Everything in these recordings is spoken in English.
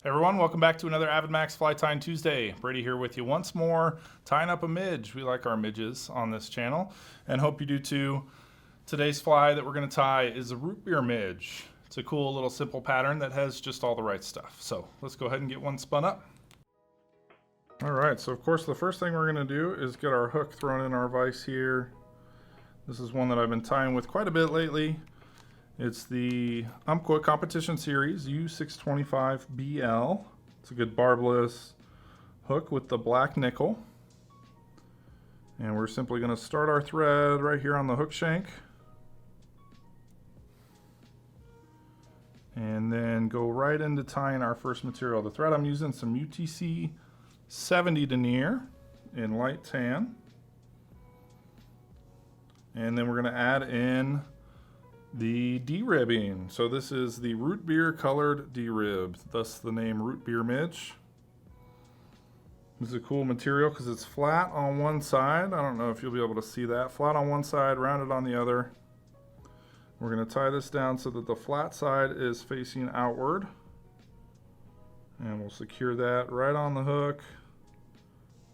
Hey everyone, welcome back to another AvidMax Fly Tying Tuesday. Brady here with you once more, tying up a midge. We like our midges on this channel, and hope you do too. Today's fly that we're going to tie is a Root Beer Midge. It's a cool little simple pattern that has just all the right stuff. So let's go ahead and get one spun up. All right, so of course the first thing we're going to do is get our hook thrown in our vise here. This is one that I've been tying with quite a bit lately. It's the Umpqua competition series U625BL. It's a good barbless hook with the black nickel. And we're simply going to start our thread right here on the hook shank. And then go right into tying our first material. The thread I'm using some UTC 70 Denier in light tan. And then we're going to add in the D-ribbing. So this is the root beer colored D-rib, thus the name Root Beer Midge. This is a cool material because it's flat on one side. I don't know if you'll be able to see that. Flat on one side, rounded on the other. We're going to tie this down so that the flat side is facing outward. And we'll secure that right on the hook.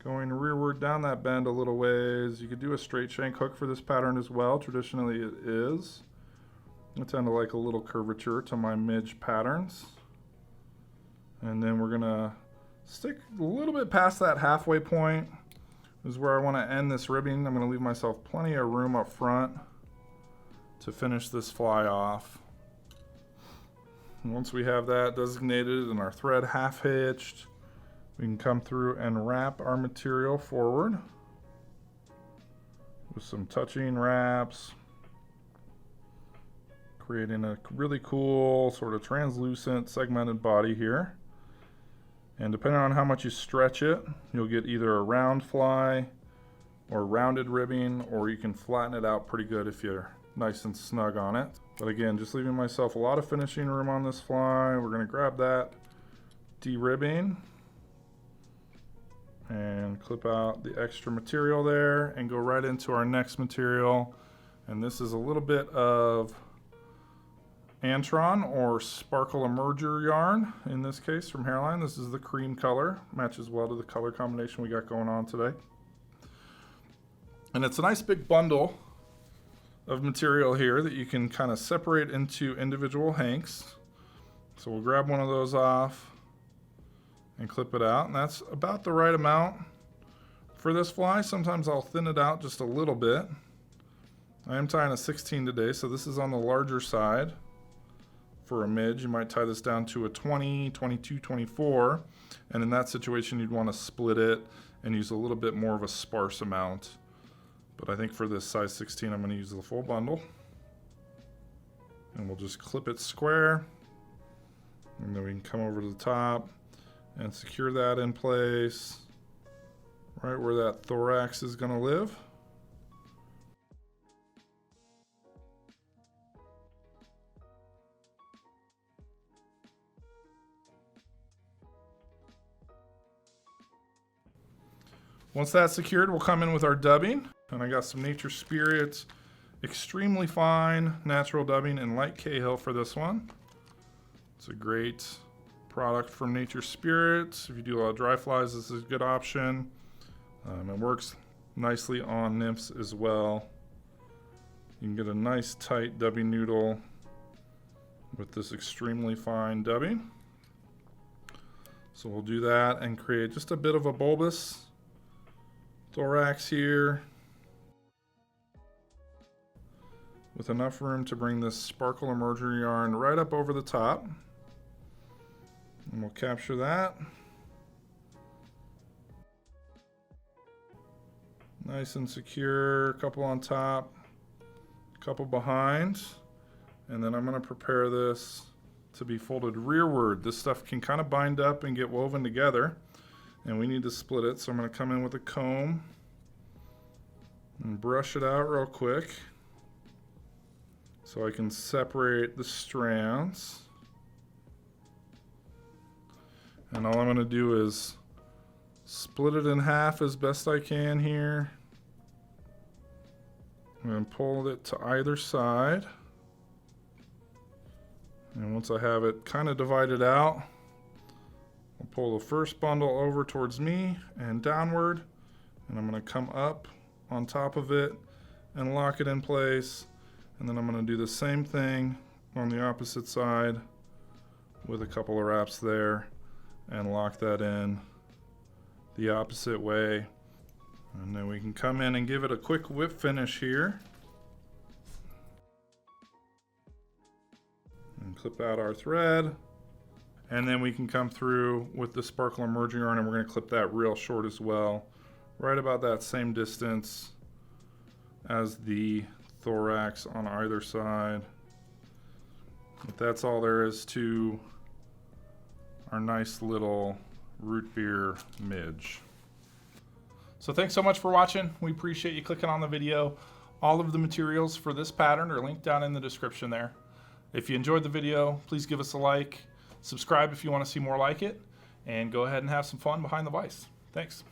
Going rearward down that bend a little ways. You could do a straight shank hook for this pattern as well. Traditionally it is. I tend to like a little curvature to my midge patterns. And then we're gonna stick a little bit past that halfway point. This is where I want to end this ribbing. I'm gonna leave myself plenty of room up front to finish this fly off. And once we have that designated and our thread half hitched, we can come through and wrap our material forward with some touching wraps, creating a really cool sort of translucent segmented body here. And depending on how much you stretch it, you'll get either a round fly or rounded ribbing, or you can flatten it out pretty good if you're nice and snug on it. But again, just leaving myself a lot of finishing room on this fly. We're going to grab that de-ribbing and clip out the extra material there and go right into our next material. And this is a little bit of Antron or sparkle emerger yarn, in this case from Hairline. This is the cream color, matches well to the color combination we got going on today. And it's a nice big bundle of material here that you can kind of separate into individual hanks. So we'll grab one of those off and clip it out, and that's about the right amount for this fly. Sometimes I'll thin it out just a little bit. I am tying a 16 today, so this is on the larger side. For a midge, you might tie this down to a 20, 22, 24, and in that situation you'd want to split it and use a little bit more of a sparse amount. But I think for this size 16 I'm going to use the full bundle. And we'll just clip it square, and then we can come over to the top and secure that in place right where that thorax is going to live. Once that's secured, we'll come in with our dubbing. And I got some Nature Spirits extremely fine natural dubbing in light Cahill for this one. It's a great product from Nature Spirits. If you do a lot of dry flies, this is a good option. It works nicely on nymphs as well. You can get a nice tight dubbing noodle with this extremely fine dubbing. So we'll do that and create just a bit of a bulbous thorax here with enough room to bring this sparkle emerger yarn right up over the top. And we'll capture that. Nice and secure, a couple on top, a couple behind. And then I'm going to prepare this to be folded rearward. This stuff can kind of bind up and get woven together, and we need to split it. So I'm going to come in with a comb and brush it out real quick so I can separate the strands. And all I'm going to do is split it in half as best I can here, and pull it to either side. And once I have it kind of divided out, I'll pull the first bundle over towards me and downward, and I'm going to come up on top of it and lock it in place. And then I'm going to do the same thing on the opposite side with a couple of wraps there and lock that in the opposite way. And then we can come in and give it a quick whip finish here. And clip out our thread. And then we can come through with the sparkle emerging yarn, and we're going to clip that real short as well. Right about that same distance as the thorax on either side. But that's all there is to our nice little Root Beer Midge. So thanks so much for watching. We appreciate you clicking on the video. All of the materials for this pattern are linked down in the description there. If you enjoyed the video, please give us a like, subscribe if you want to see more like it, and go ahead and have some fun behind the vise. Thanks.